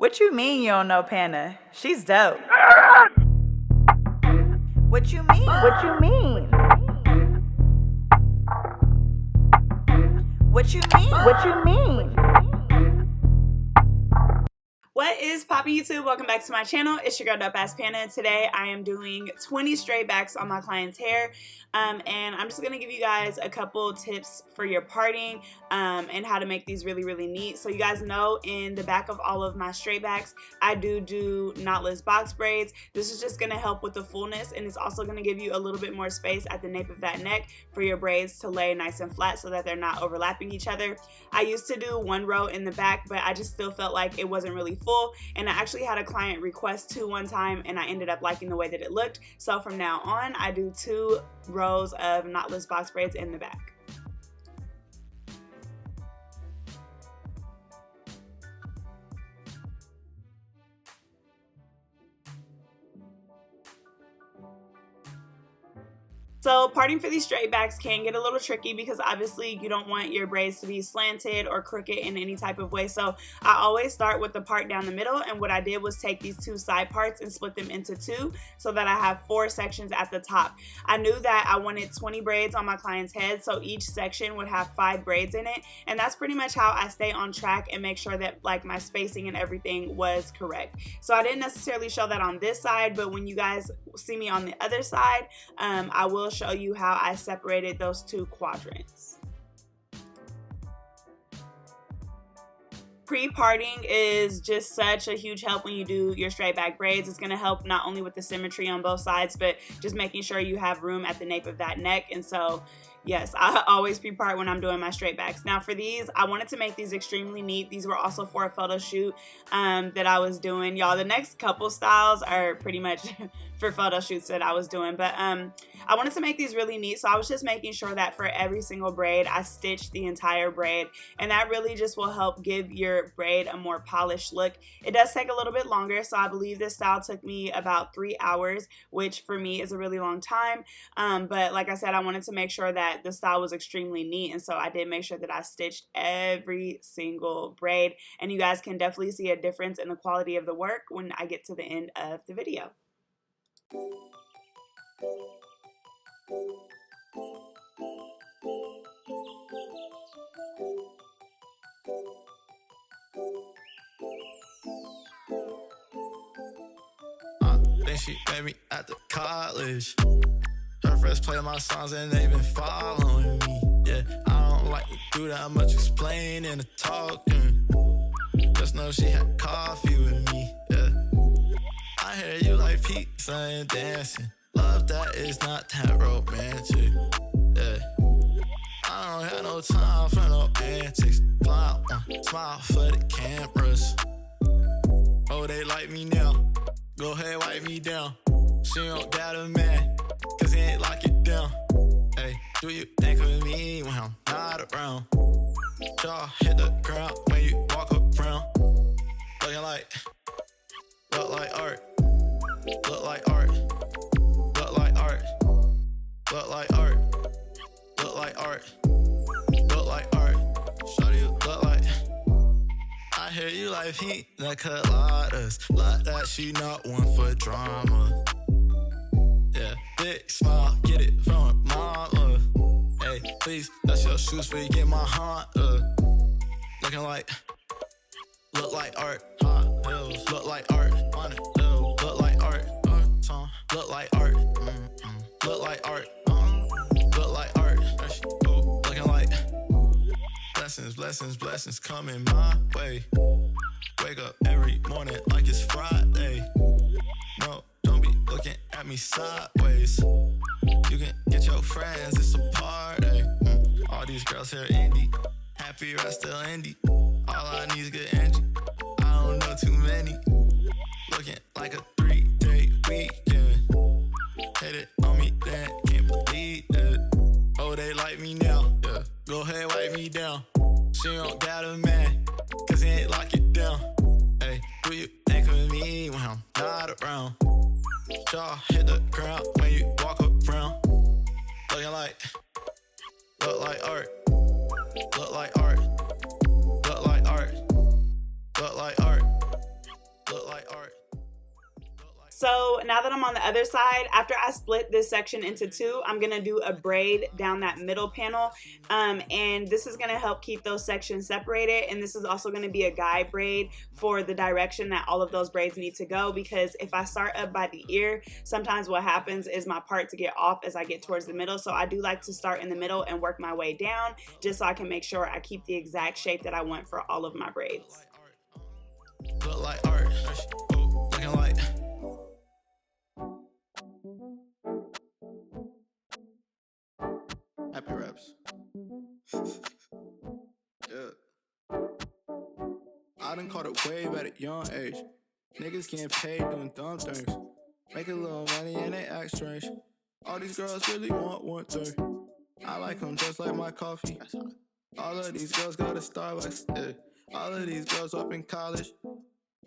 What you mean you don't know Pana? She's dope. What you mean? What you mean? What you mean? What you mean? What is poppin' YouTube? Welcome back to my channel. It's your girl DOPEaxxPANA, and today I am doing 20 straight backs on my client's hair. And I'm just gonna give you guys a couple tips for your parting and how to make these really neat. So you guys know in the back of all of my straight backs, I do knotless box braids. This is just gonna help with the fullness, and it's also gonna give you a little bit more space at the nape of that neck for your braids to lay nice and flat so that they're not overlapping each other. I used to do one row in the back, but I just still felt like it wasn't really full, and I actually had a client request two one time, and I ended up liking the way that it looked. So from now on, I do 2 rows of knotless box braids in the back. So parting for these straight backs can get a little tricky because obviously you don't want your braids to be slanted or crooked in any type of way. So I always start with the part down the middle, and what I did was take these 2 side parts and split them into 2 so that I have 4 sections at the top. I knew that I wanted 20 braids on my client's head, so each section would have 5 braids in it, and that's pretty much how I stay on track and make sure that like my spacing and everything was correct. So I didn't necessarily show that on this side, but when you guys see me on the other side, I will show you how I separated those 2 quadrants. Pre-parting is just such a huge help when you do your straight back braids. It's going to help not only with the symmetry on both sides, but just making sure you have room at the nape of that neck. And so yes, I always pre-part when I'm doing my straight backs. Now for these, I wanted to make these extremely neat. These were also for a photo shoot that I was doing. Y'all, the next couple styles are pretty much for photo shoots that I was doing. But I wanted to make these really neat, so I was just making sure that for every single braid, I stitched the entire braid. And that really just will help give your braid a more polished look. It does take a little bit longer, so I believe this style took me about 3 hours, which for me is a really long time. But like I said, I wanted to make sure that the style was extremely neat, and so I did make sure that I stitched every single braid, and you guys can definitely see a difference in the quality of the work when I get to the end of the video. Then she met me at the college. Her friends play my songs and they been following me. Yeah, I don't like to do that much explaining and talking. Just know she had coffee with me. Yeah, I hear you like pizza and dancing. Love that is not that romantic. Yeah, I don't have no time for no antics. Fly one, smile for the cameras. Oh, they like me now. Go ahead, wipe me down. She don't got a man, cause he ain't lock it down. Hey, do you think of me when I'm not around? Y'all hit the ground when you walk around. Looking like, look like art. Look like art. Look like art. Look like art. Look like art. Look like art. Shawty, look like. I hear you like pina coladas. Like that, she not one for drama. Yeah, big smile, get it from her mama. Hey, please, that's your shoes for you get my Honda. Looking like, look like art. Hot hills, look like art. On it, look like art. Look like art. Look like art. Look like art. Looking like blessings, blessings, blessings coming my way. Wake up every morning like it's Friday. No, don't be looking at me sideways. You can get your friends, it's a party. All these girls here indie, happy rest still indie. All I need is good energy. I don't know too many. Looking like a 3-day weekend. Hit it on me, then can't believe it. Oh, they like me now. Yeah, go ahead, wipe me down. She don't got a man, cause he ain't lock it down. Hey, do you think of me when I'm not around? Y'all hit the ground when you walk around. Looking like, look like art. Look like art. Look like art. Look like art. So now that I'm on the other side, after I split this section into two, I'm gonna do a braid down that middle panel, and this is gonna help keep those sections separated, and this is also gonna be a guide braid for the direction that all of those braids need to go, because if I start up by the ear, sometimes what happens is my parts get off as I get towards the middle. So I do like to start in the middle and work my way down, just so I can make sure I keep the exact shape that I want for all of my braids. Look like art, looking like. Happy raps. Yeah. I done caught a wave at a young age. Niggas getting paid doing dumb things. Making little money and they act strange. All these girls really want one thing. I like them just like my coffee. All of these girls got a Starbucks. Yeah. All of these girls up in college.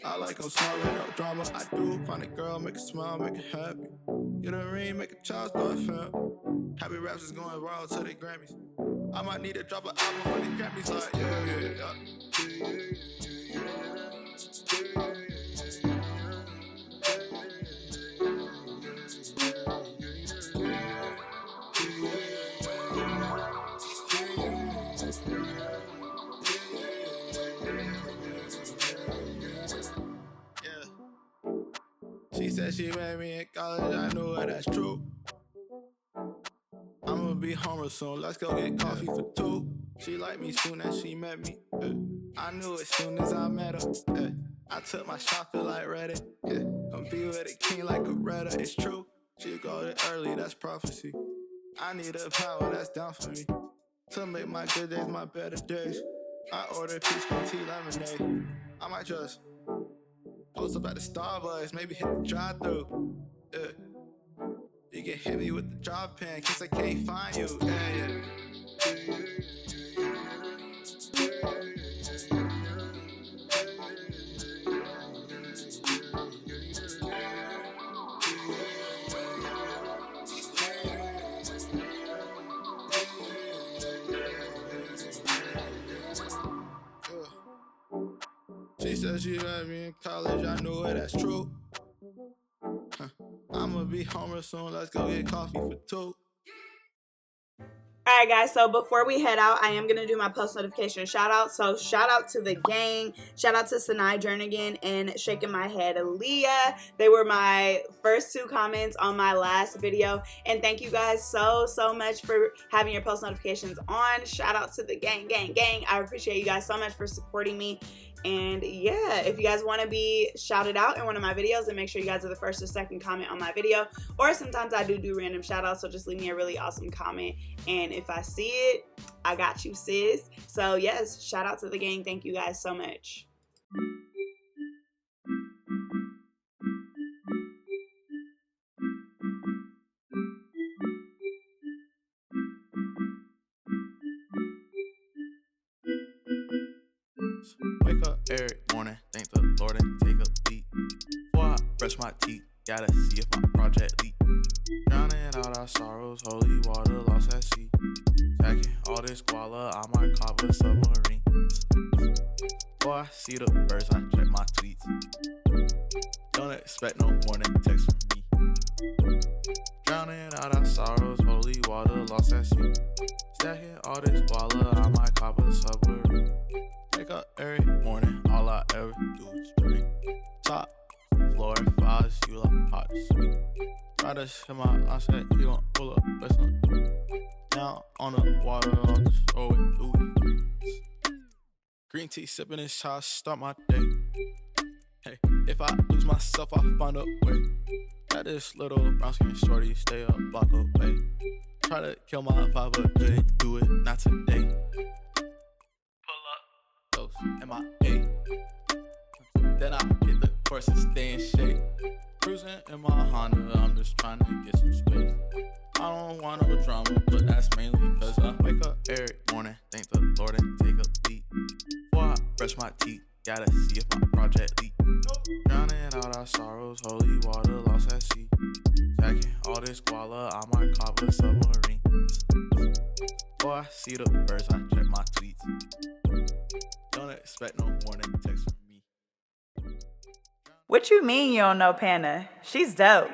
I like them smart with no drama. I do find a girl, make her smile, make her happy. Get a ring, make a child start fam. Happy raps is going viral to the Grammys. I might need to drop an album for the Grammys, like She said she met me in college, I knew her, that's true. I'ma be home soon, let's go get coffee for two. She liked me soon as she met me. I knew as soon as I met her. I took my shot, feel like Reddit. Come be with a king like a Redder, it's true. She go there early, that's prophecy. I need a power that's down for me. To make my good days my better days. I order peach green tea lemonade. I might just post up at the Starbucks, maybe hit the drive-thru. You can hit me with the drop pin, in case I can't find you. She said she met me in college, I knew her, that's true. I'ma be home real soon, let's go get coffee for two. Alright guys, so before we head out, I am going to do my post notification shout out. So shout out to the gang, shout out to Sinai Jernigan and Shaking My Head Aaliyah. They were my first two comments on my last video, and thank you guys so much for having your post notifications on. Shout out to the gang. I appreciate you guys so much for supporting me. And yeah, if you guys want to be shouted out in one of my videos, then make sure you guys are the first or second comment on my video. Or sometimes I do random shout outs, so just leave me a really awesome comment, and if I see it, I got you, sis. So yes, shout out to the gang. Thank you guys so much. Wake up every morning, thank the Lord and take a beat. Before I brush my teeth, gotta see if my project leak. Drowning out our sorrows, holy water lost at sea. Stacking all this guala, I might cop a submarine. Before I see the birds, I check my tweets. Don't expect no warning text from me. Drowning out our sorrows, holy water lost at sea. Stacking all this guala, I might cop a submarine. Wake up every morning, all I ever do is drink. Top floor, files, you like hot and sweet. Try to hit my, I said, you gon' pull up, listen. Now on the water, I'll just throw it through. Green tea sipping this chai, start my day. Hey, if I lose myself, I'll find a way. Got this little brown skin shorty, stay a block away. Try to kill my vibe, but couldn't do it, not today. MIA. Then I hit the course and stay in shape. Cruising in my Honda, I'm just trying to get some space. I don't want no drama, but that's mainly cause I wake up every morning, thank the Lord and take a beat. Before I brush my teeth, gotta see if my project leak. Drowning out our sorrows, holy water lost at sea. Stacking all this guala, I might cop a submarine. Before I see the birds, I check my tweets. Don't expect no warning text from me. What you mean you don't know Pana? She's dope.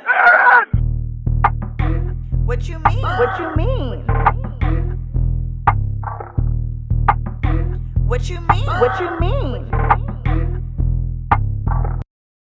What you mean? What you mean? What you mean? What you mean?